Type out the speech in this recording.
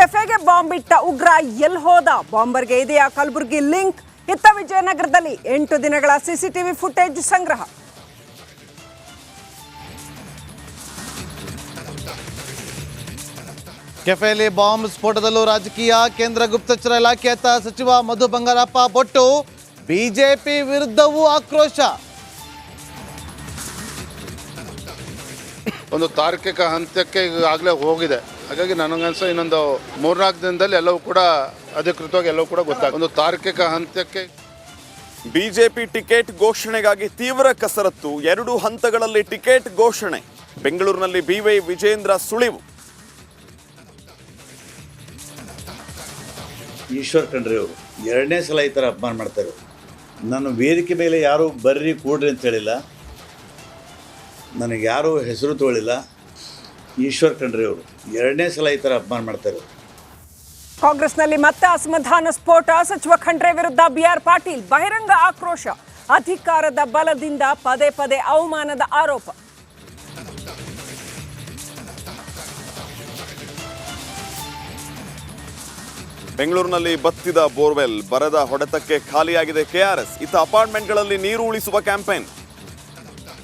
ಕೆಫೆಗೆ bomb ಇಟ್ಟ ಉಗ್ರ ಎಲ್ಲಿ ಹೋದ? ಬಾಂಬರ್ಗೆ ಇದೆಯಾ ಕಲಬುರಗಿ ಲಿಂಕ್? ಇತ್ತ ವಿಜಯನಗರದಲ್ಲಿ 8 ದಿನಗಳ ಸಿಸಿಟಿವಿ ಫುಟೇಜ್ ಸಂಗ್ರಹ. ಕೆಫೆಯಲ್ಲಿ ಬಾಂಬ್ ಸ್ಫೋಟದಲ್ಲೂ ರಾಜಕೀಯ. ಕೇಂದ್ರ ಗುಪ್ತಚರ ಇಲಾಖೆಯತ್ತ ಸಚಿವ ಮಧು ಬಂಗಾರಪ್ಪ ಬೊಟ್ಟು. ಬಿಜೆಪಿ ವಿರುದ್ಧವೂ ಆಕ್ರೋಶ. ಒಂದು ತಾರ್ಕಿಕ ಹಂತಕ್ಕೆ ಈಗಾಗಲೇ ಹೋಗಿದೆ. ಹಾಗಾಗಿ ನನಗನ್ಸೋ ಇನ್ನೊಂದು 3-4 ದಿನದಲ್ಲಿ ಎಲ್ಲವೂ ಕೂಡ ಅಧಿಕೃತವಾಗಿ ಎಲ್ಲವೂ ಕೂಡ ಗೊತ್ತಾಗ ಒಂದು ತಾರ್ಕಿಕ ಹಂತಕ್ಕೆ. ಬಿಜೆಪಿ ಟಿಕೆಟ್ ಘೋಷಣೆಗಾಗಿ ತೀವ್ರ ಕಸರತ್ತು. 2 ಹಂತಗಳಲ್ಲಿ ಟಿಕೆಟ್ ಘೋಷಣೆ. ಬೆಂಗಳೂರಿನಲ್ಲಿ ಬಿವೈ ವಿಜೇಂದ್ರ ಸುಳಿವು. ಈಶ್ವರ್ ಖಂಡ್ರೆ ಅವರು 2ನೇ ಸಲ ಈ ಥರ ಅಪಮಾನ ಮಾಡ್ತಾರೆ. ನಾನು ವೇದಿಕೆ ಮೇಲೆ ಯಾರೂ ಬರ್ರಿ ಕೂಡ್ರಿ ಅಂತ ಹೇಳಿಲ್ಲ, ನನಗೆ ಯಾರೂ ಹೆಸರು ತಗೊಳ್ಳಿಲ್ಲ. ಈಶ್ವರ್ ಖಂಡ್ರೆ ಅವರು 2ನೇ ಸಲ ಈ ಥರ ಅಪಮಾನ ಮಾಡ್ತಾರೆ. ಕಾಂಗ್ರೆಸ್ನಲ್ಲಿ ಮತ್ತೆ ಅಸಮಾಧಾನ ಸ್ಫೋಟ. ಸಚಿವ ಖಂಡ್ರೆ ವಿರುದ್ಧ ಬಿಆರ್ ಪಾಟೀಲ್ ಬಹಿರಂಗ ಆಕ್ರೋಶ. ಅಧಿಕಾರದ ಬಲದಿಂದ ಪದೇ ಪದೇ ಅವಮಾನದ ಆರೋಪ. ಬೆಂಗಳೂರಿನಲ್ಲಿ ಬತ್ತಿದ ಬೋರ್ವೆಲ್, ಬರದ ಹೊಡೆತಕ್ಕೆ ಖಾಲಿಯಾಗಿದೆ ಕೆಆರ್ಎಸ್. ಇತ್ತ ಅಪಾರ್ಟ್ಮೆಂಟ್ಗಳಲ್ಲಿ ನೀರು ಉಳಿಸುವ ಕ್ಯಾಂಪೇನ್.